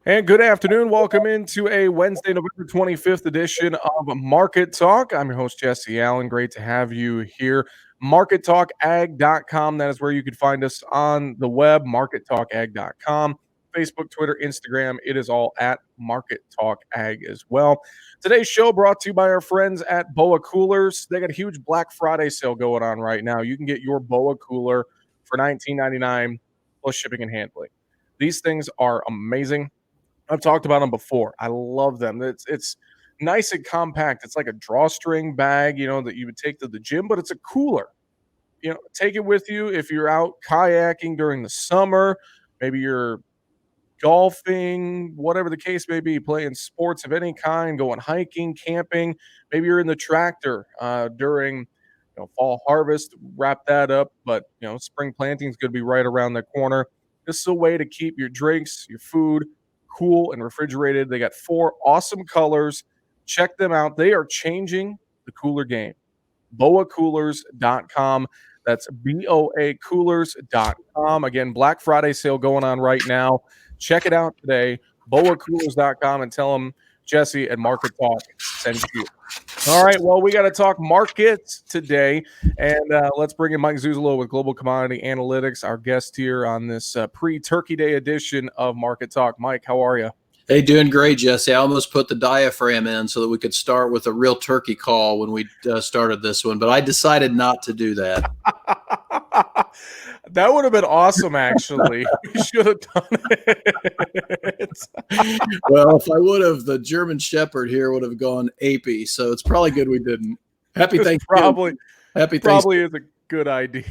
And good afternoon. Welcome into a Wednesday, November 25th edition of Market Talk. I'm your host, Jesse Allen. Great to have you here. MarketTalkAg.com. That is where you can find us on the web, MarketTalkAg.com. Facebook, Twitter, Instagram. It is all at Market Talk Ag as well. Today's show brought to you by our friends at BOA Coolers. They got a huge Black Friday sale going on right now. You can get your BOA cooler for $19.99 plus shipping and handling. These things are amazing. I've talked about them before. I love them. It's nice and compact. It's like a drawstring bag, that you would take to the gym, but it's a cooler. Take it with you if you're out kayaking during the summer. Maybe you're golfing, whatever the case may be, playing sports of any kind, going hiking, camping. Maybe you're in the tractor during fall harvest. Wrap that up, but spring planting is going to be right around the corner. This is a way to keep your drinks, your food cool and refrigerated. They got 4 awesome colors. Check them out. They are changing the cooler game. BOAcoolers.com. That's BOA Coolers.com. Again, Black Friday sale going on right now. Check it out today. BOAcoolers.com and tell them Jesse at Market Talk sent you. All right, well, we got to talk markets today, and let's bring in Mike Zuzolo with Global Commodity Analytics, our guest here on this pre-Turkey Day edition of Market Talk. Mike, how are you? Hey, doing great, Jesse. I almost put the diaphragm in so that we could start with a real turkey call when we started this one, but I decided not to do that. That would have been awesome, actually. We should have done it. Well, if I would have, the German Shepherd here would have gone apey, so it's probably good we didn't. Happy Thanksgiving. Probably is a good idea.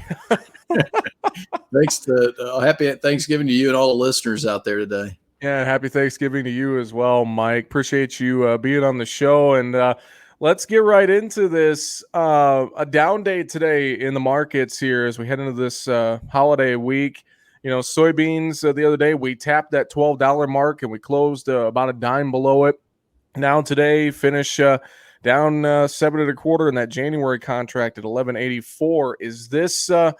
Happy Thanksgiving to you and all the listeners out there today. Yeah, happy Thanksgiving to you as well, Mike. Appreciate you being on the show. And let's get right into this. A down day today in the markets here as we head into this holiday week. Soybeans the other day, we tapped that $12 mark and we closed about a dime below it. Now today, finish down 7 1/4 in that January contract at 11.84. Is this a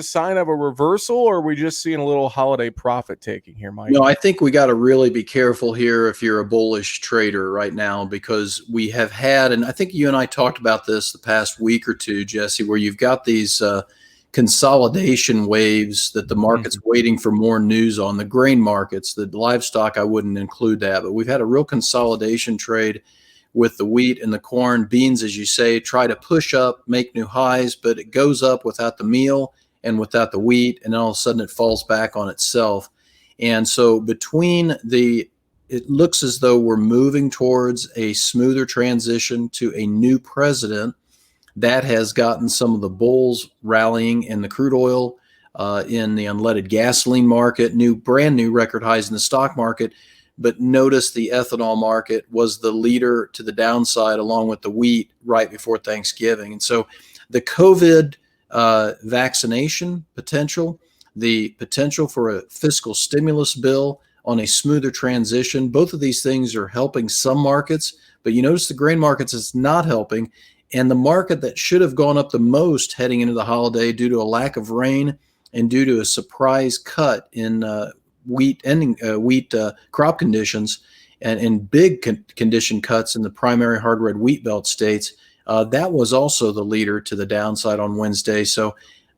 sign of a reversal, or are we just seeing a little holiday profit taking here, Mike? No, I think we got to really be careful here if you're a bullish trader right now, because we have had, and I think you and I talked about this the past week or two, Jesse, where you've got these consolidation waves that the market's waiting for more news on. The grain markets, the livestock, I wouldn't include that, but we've had a real consolidation trade with the wheat and the corn. Beans, as you say, try to push up, make new highs, but it goes up without the meal and without the wheat, and all of a sudden it falls back on itself. And so it looks as though we're moving towards a smoother transition to a new president. That has gotten some of the bulls rallying in the crude oil, in the unleaded gasoline market, brand new record highs in the stock market. But notice the ethanol market was the leader to the downside along with the wheat right before Thanksgiving. And so the COVID vaccination potential, the potential for a fiscal stimulus bill on a smoother transition, both of these things are helping some markets, but you notice the grain markets is not helping. And the market that should have gone up the most heading into the holiday due to a lack of rain and due to a surprise cut in wheat crop conditions and big condition cuts in the primary hard red wheat belt states, that was also the leader to the downside on Wednesday. So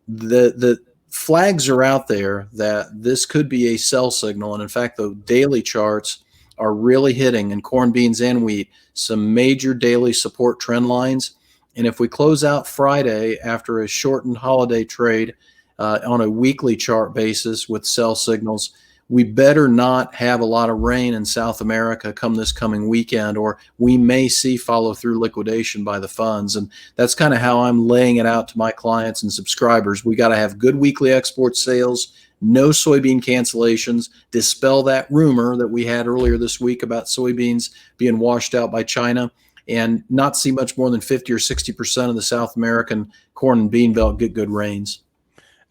the flags are out there that this could be a sell signal. And in fact, the daily charts are really hitting in corn, beans, and wheat some major daily support trend lines. And if we close out Friday after a shortened holiday trade on a weekly chart basis with sell signals, we better not have a lot of rain in South America come this coming weekend, or we may see follow-through liquidation by the funds. And that's kind of how I'm laying it out to my clients and subscribers. We got to have good weekly export sales, no soybean cancellations, dispel that rumor that we had earlier this week about soybeans being washed out by China, and not see much more than 50 or 60% of the South American corn and bean belt get good rains.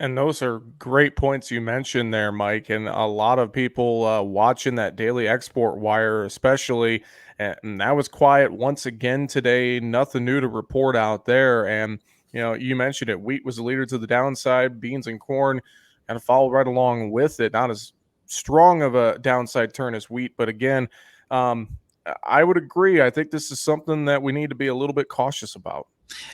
And those are great points you mentioned there, Mike. And a lot of people watching that daily export wire, especially, and that was quiet once again today. Nothing new to report out there. And, you mentioned it. Wheat was the leader to the downside. Beans and corn kind of followed right along with it. Not as strong of a downside turn as wheat. But again, um, I would agree. I think this is something that we need to be a little bit cautious about.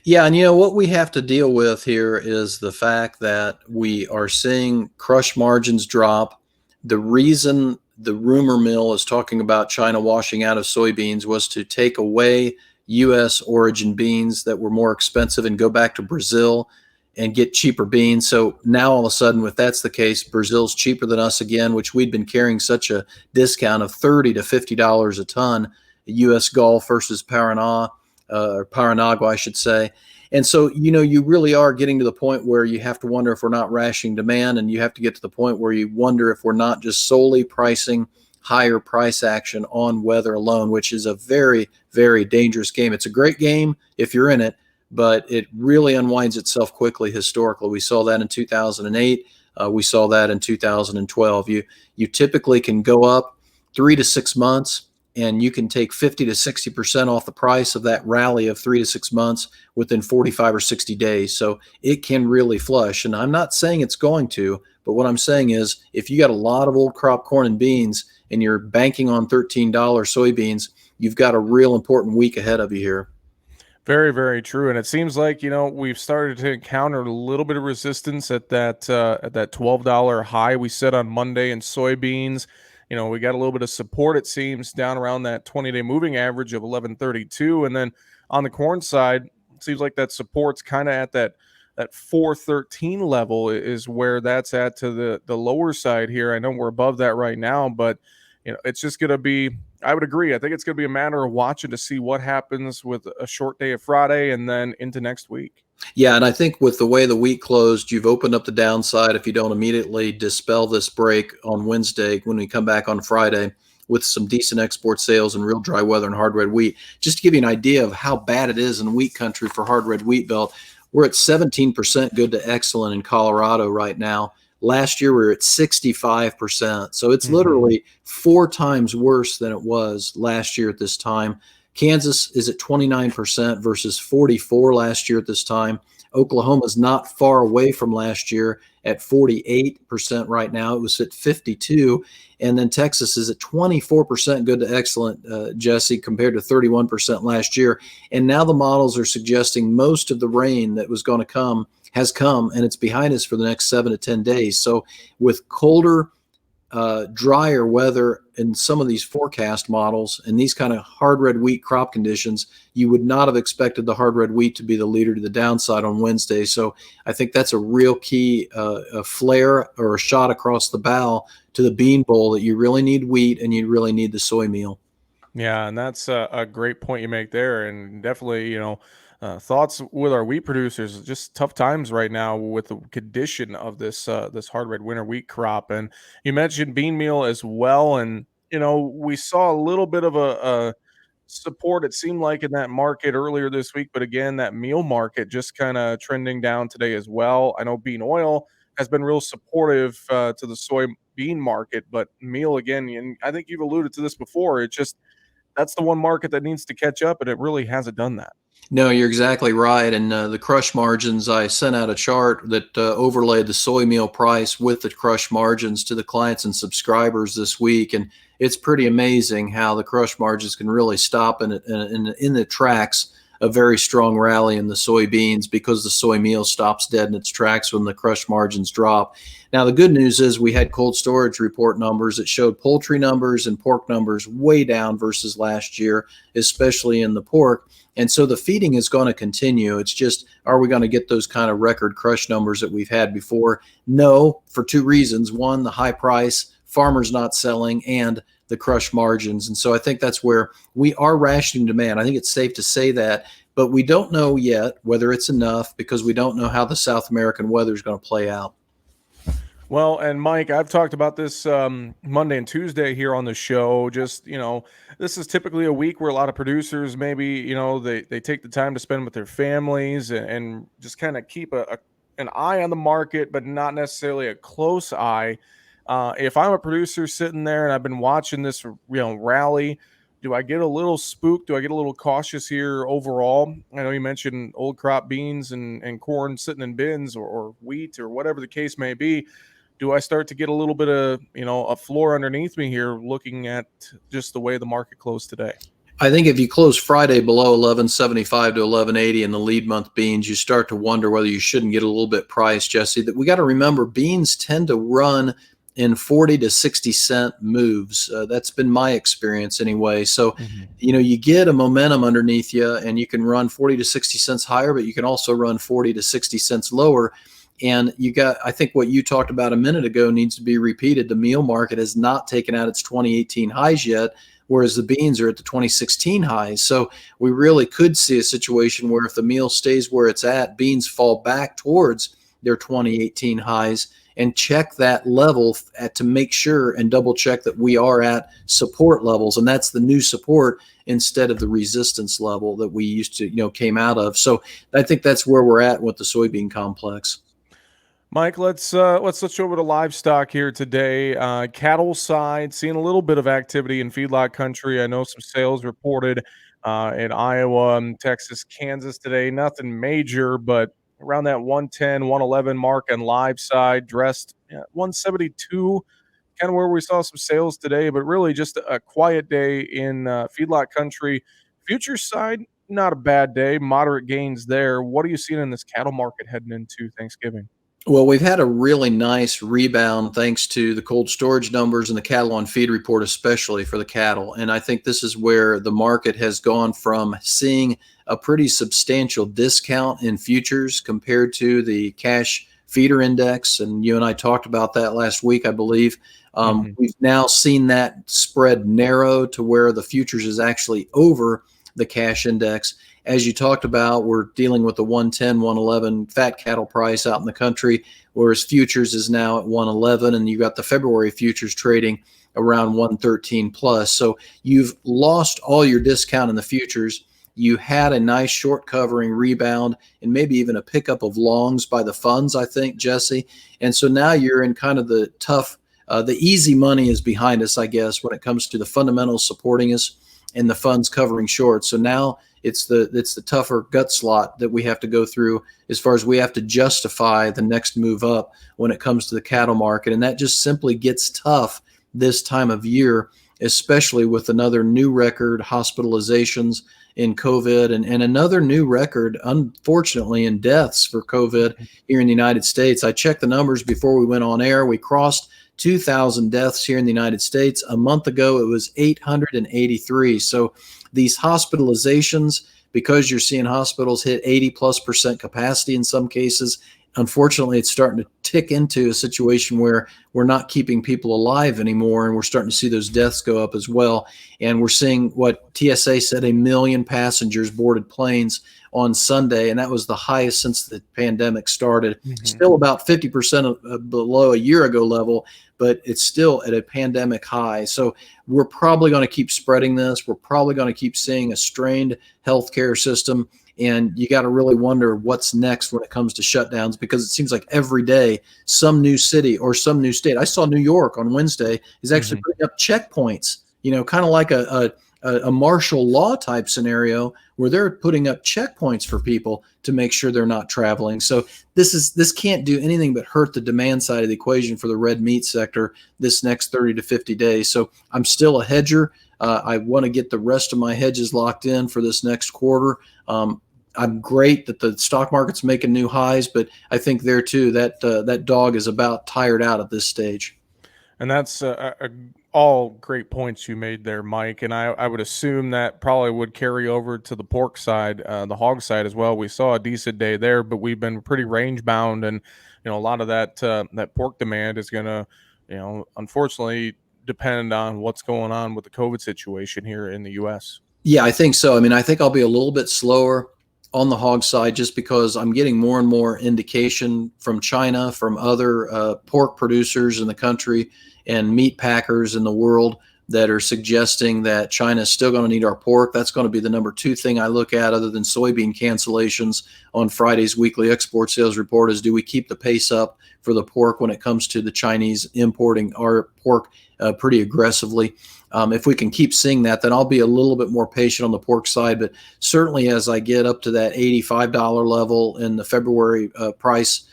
Yeah, and what we have to deal with here is the fact that we are seeing crush margins drop. The reason the rumor mill is talking about China washing out of soybeans was to take away U.S. origin beans that were more expensive and go back to Brazil and get cheaper beans. So now all of a sudden, if that's the case, Brazil's cheaper than us again, which we'd been carrying such a discount of $30 to $50 a ton, U.S. Gulf versus Paraná, or Paranagua, I should say. And so, you really are getting to the point where you have to wonder if we're not rationing demand, and you have to get to the point where you wonder if we're not just solely pricing higher price action on weather alone, which is a very, very dangerous game. It's a great game if you're in it, but it really unwinds itself quickly historically. We saw that in 2008. We saw that in 2012. You typically can go up 3 to 6 months, and you can take 50 to 60% off the price of that rally of 3 to 6 months within 45 or 60 days. So it can really flush. And I'm not saying it's going to, but what I'm saying is if you got a lot of old crop corn and beans and you're banking on $13 soybeans, you've got a real important week ahead of you here. Very, very true. And it seems like, we've started to encounter a little bit of resistance at that $12 high we set on Monday in soybeans. We got a little bit of support, it seems, down around that 20-day moving average of 1132. And then on the corn side, it seems like that support's kind of at that 413 level is where that's at to the lower side here. I know we're above that right now, but it's just going to be, I would agree. I think it's going to be a matter of watching to see what happens with a short day of Friday and then into next week. Yeah, and I think with the way the week closed, you've opened up the downside if you don't immediately dispel this break on Wednesday when we come back on Friday with some decent export sales and real dry weather and hard red wheat. Just to give you an idea of how bad it is in wheat country for hard red wheat belt, we're at 17% good to excellent in Colorado right now. Last year we were at 65%. So it's literally 4 times worse than it was last year at this time. Kansas is at 29% versus 44 last year at this time. Oklahoma's not far away from last year at 48% right now. It was at 52. And then Texas is at 24% good to excellent, Jesse, compared to 31% last year. And now the models are suggesting most of the rain that was going to come has come, and it's behind us for the next 7 to 10 days. So with colder, drier weather in some of these forecast models and these kind of hard red wheat crop conditions, you would not have expected the hard red wheat to be the leader to the downside on Wednesday. So I think that's a real key, a flare or a shot across the bow to the bean bowl that you really need wheat and you really need the soy meal. Yeah, and that's a great point you make there, and definitely, thoughts with our wheat producers. Just tough times right now with the condition of this hard red winter wheat crop. And you mentioned bean meal as well, and we saw a little bit of a support. It seemed like in that market earlier this week, but again, that meal market just kind of trending down today as well. I know bean oil has been real supportive to the soybean market, but meal again, and I think you've alluded to this before. It just that's the one market that needs to catch up, and it really hasn't done that. No, you're exactly right. And the crush margins, I sent out a chart that overlaid the soy meal price with the crush margins to the clients and subscribers this week. And it's pretty amazing how the crush margins can really stop in the tracks a very strong rally in the soybeans because the soy meal stops dead in its tracks when the crush margins drop. Now, the good news is we had cold storage report numbers that showed poultry numbers and pork numbers way down versus last year, especially in the pork. And so the feeding is going to continue. It's just, are we going to get those kind of record crush numbers that we've had before? No, for 2 reasons. One, the high price, farmers not selling, and the crush margins. And so I think that's where we are rationing demand. I think it's safe to say that, but we don't know yet whether it's enough because we don't know how the South American weather is going to play out. Well, and Mike, I've talked about this Monday and Tuesday here on the show. Just, this is typically a week where a lot of producers maybe, they take the time to spend with their families and just kind of keep an eye on the market, but not necessarily a close eye. If I'm a producer sitting there and I've been watching this, rally, do I get a little spooked? Do I get a little cautious here overall? I know you mentioned old crop beans and corn sitting in bins or wheat or whatever the case may be. do I start to get a little bit of, a floor underneath me here looking at just the way the market closed today? I think if you close Friday below 1175 to 1180 in the lead month beans, you start to wonder whether you shouldn't get a little bit priced, Jesse. That we got to remember, beans tend to run in 40 to 60 cent moves. That's been my experience anyway. So, you get a momentum underneath you and you can run 40 to 60 cents higher, but you can also run 40 to 60 cents lower. And I think what you talked about a minute ago needs to be repeated. The meal market has not taken out its 2018 highs yet, whereas the beans are at the 2016 highs. So we really could see a situation where if the meal stays where it's at, beans fall back towards their 2018 highs, and check that level to make sure and double check that we are at support levels. And that's the new support instead of the resistance level that we used to, came out of. So I think that's where we're at with the soybean complex. Mike, let's switch over to livestock here today. Cattle side, seeing a little bit of activity in feedlot country. I know some sales reported in Iowa, Texas, Kansas today. Nothing major, but around that 110, 111 mark on live side, dressed at 172, kind of where we saw some sales today, but really just a quiet day in feedlot country. Future side, not a bad day, moderate gains there. What are you seeing in this cattle market heading into Thanksgiving? Well, we've had a really nice rebound thanks to the cold storage numbers and the cattle on feed report, especially for the cattle. And I think this is where the market has gone from seeing a pretty substantial discount in futures compared to the cash feeder index. And you and I talked about that last week, I believe. We've now seen that spread narrow to where the futures is actually over the cash index. As you talked about, we're dealing with the 110, 111 fat cattle price out in the country, whereas futures is now at 111, and you got the February futures trading around 113 plus. So you've lost all your discount in the futures. You had a nice short covering rebound and maybe even a pickup of longs by the funds, I think, Jesse. And so now you're in kind of the tough, the easy money is behind us, I guess, when it comes to the fundamentals supporting us and the funds covering short. So now it's the tougher gut slot that we have to go through as far as we have to justify the next move up when it comes to the cattle market. And that just simply gets tough this time of year, especially with another new record hospitalizations in COVID and another new record, unfortunately, in deaths for COVID here in the United States. I checked the numbers before we went on air. We crossed 2,000 deaths here in the United States. A month ago, it was 883. So these hospitalizations, because you're seeing hospitals hit 80+% capacity in some cases, unfortunately, it's starting to tick into a situation where we're not keeping people alive anymore, and we're starting to see those deaths go up as well. And we're seeing what TSA said, 1 million passengers boarded planes on Sunday, and that was the highest since the pandemic started. Still about 50% below a year ago level, but it's still at a pandemic high. So we're probably going to keep spreading this. We're probably going to keep seeing a strained healthcare system. And you got to really wonder what's next when it comes to shutdowns, because it seems like every day some new city or some new state. I saw New York on Wednesday is actually putting up checkpoints, kind of like a martial law type scenario where they're putting up checkpoints for people to make sure they're not traveling. So this can't do anything but hurt the demand side of the equation for the red meat sector this next 30 to 50 days. So I'm still a hedger. I want to get the rest of my hedges locked in for this next quarter. I'm great that the stock market's making new highs, but I think there too that dog is about tired out at this stage. And that's all great points you made there, Mike. And I would assume that probably would carry over to the pork side, the hog side as well. We saw a decent day there, but we've been pretty range bound, and a lot of that pork demand is going to, unfortunately, depend on what's going on with the COVID situation here in the U.S. Yeah, I think so. I mean, I think I'll be a little bit slower on the hog side just because I'm getting more and more indication from China, from other pork producers in the country and meat packers in the world that are suggesting that China is still going to need our pork. That's going to be the number 2 thing I look at, other than soybean cancellations on Friday's weekly export sales report, is do we keep the pace up for the pork when it comes to the Chinese importing our pork pretty aggressively. If we can keep seeing that, then I'll be a little bit more patient on the pork side. But certainly as I get up to that $85 level in the February price,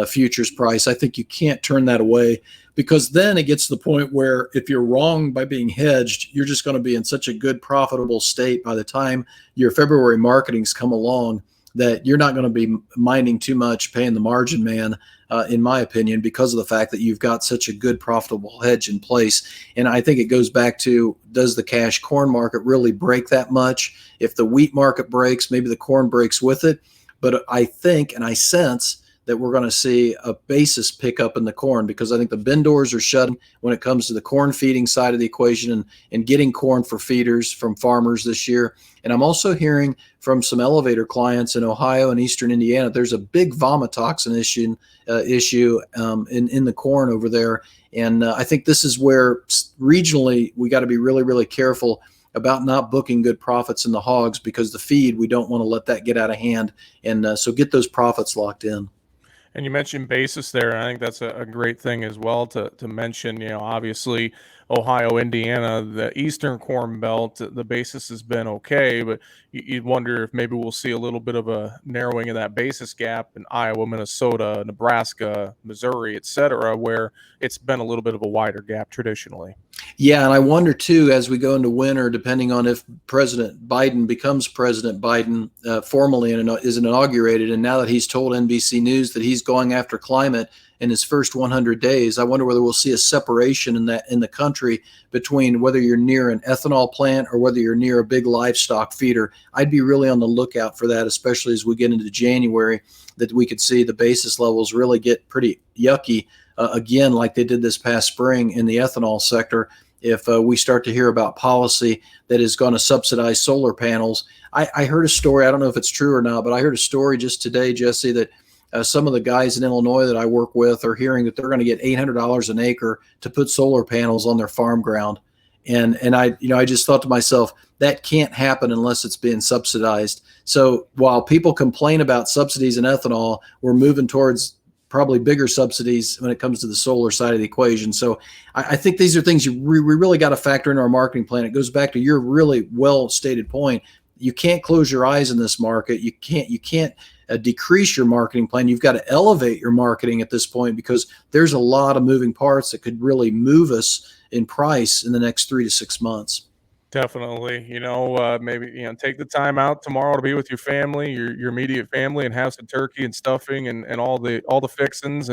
futures price. I think you can't turn that away, because then it gets to the point where if you're wrong by being hedged, you're just going to be in such a good profitable state by the time your February marketings come along that you're not going to be minding too much paying the margin man, in my opinion, because of the fact that you've got such a good profitable hedge in place. And I think it goes back to, does the cash corn market really break that much? If the wheat market breaks, maybe the corn breaks with it. But I think and I sense that we're going to see a basis pickup in the corn, because I think the bin doors are shutting when it comes to the corn feeding side of the equation, and getting corn for feeders from farmers this year. And I'm also hearing from some elevator clients in Ohio and Eastern Indiana, there's a big vomitoxin issue in the corn over there. And I think this is where regionally we got to be really, really careful about not booking good profits in the hogs, because the feed, we don't want to let that get out of hand. And so get those profits locked in. And you mentioned basis there. And I think that's a great thing as well to mention. Obviously, Ohio, Indiana, the Eastern Corn Belt, the basis has been okay, but you'd wonder if maybe we'll see a little bit of a narrowing of that basis gap in Iowa, Minnesota, Nebraska, Missouri, et cetera, where it's been a little bit of a wider gap traditionally. Yeah, and I wonder too, as we go into winter, depending on if President Biden becomes President Biden formally and is inaugurated, and now that he's told NBC News that he's going after climate in his first 100 days, I wonder whether we'll see a separation in the country between whether you're near an ethanol plant or whether you're near a big livestock feeder. I'd be really on the lookout for that, especially as we get into January, that we could see the basis levels really get pretty yucky again, like they did this past spring in the ethanol sector. If we start to hear about policy that is going to subsidize solar panels. I heard a story, I don't know if it's true or not, but I heard a story just today, Jesse, that some of the guys in Illinois that I work with are hearing that they're going to get $800 an acre to put solar panels on their farm ground. And I just thought to myself, that can't happen unless it's being subsidized. So while people complain about subsidies in ethanol, we're moving towards probably bigger subsidies when it comes to the solar side of the equation. So I think these are things we really got to factor into our marketing plan. It goes back to your really well stated point. You can't close your eyes in this market. You can't decrease your marketing plan. You've got to elevate your marketing at this point, because there's a lot of moving parts that could really move us in price in the next 3 to 6 months. Definitely. Maybe, take the time out tomorrow to be with your family, your immediate family, and have some turkey and stuffing and all the fixins.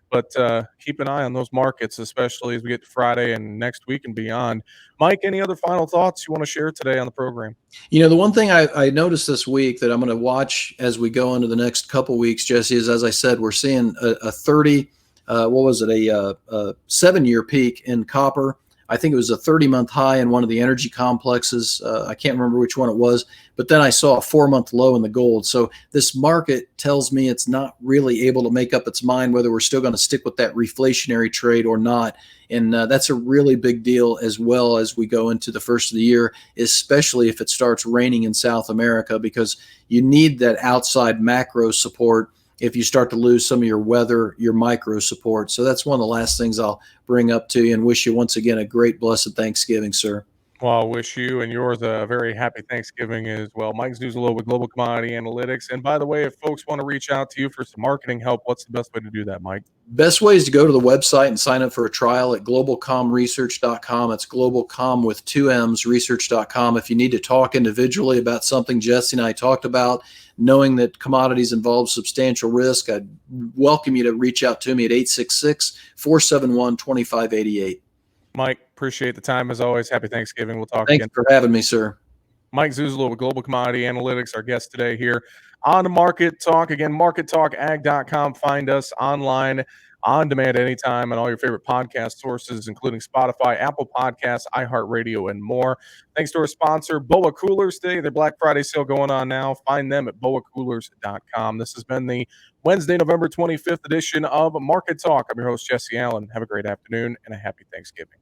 But keep an eye on those markets, especially as we get to Friday and next week and beyond. Mike, any other final thoughts you want to share today on the program? The one thing I noticed this week that I'm going to watch as we go into the next couple weeks, Jesse, is, as I said, we're seeing a 30, a 7-year peak in copper. I think it was a 30-month high in one of the energy complexes. I can't remember which one it was, but then I saw a 4-month low in the gold. So this market tells me it's not really able to make up its mind whether we're still going to stick with that reflationary trade or not. And that's a really big deal as well as we go into the first of the year, especially if it starts raining in South America, because you need that outside macro support if you start to lose some of your weather, your micro support. So that's one of the last things I'll bring up to you, and wish you once again a great, blessed Thanksgiving, sir. Well, I wish you and yours a very happy Thanksgiving as well. Mike Zuzolo with Global Commodity Analytics. And by the way, if folks want to reach out to you for some marketing help, what's the best way to do that, Mike? Best way is to go to the website and sign up for a trial at globalcomresearch.com. It's globalcom with 2 M's, research.com. If you need to talk individually about something Jesse and I talked about, knowing that commodities involve substantial risk, I'd welcome you to reach out to me at 866-471-2588. Mike, appreciate the time as always. Happy Thanksgiving. We'll talk Thanks again. for having me, sir. Mike Zuzolo with Global Commodity Analytics, our guest today here on Market Talk. Again, markettalkag.com. Find us online, on demand anytime, on all your favorite podcast sources, including Spotify, Apple Podcasts, iHeartRadio, and more. Thanks to our sponsor, BOA Coolers Day. Their Black Friday sale going on now. Find them at boacoolers.com. This has been the Wednesday, November 25th edition of Market Talk. I'm your host, Jesse Allen. Have a great afternoon and a happy Thanksgiving.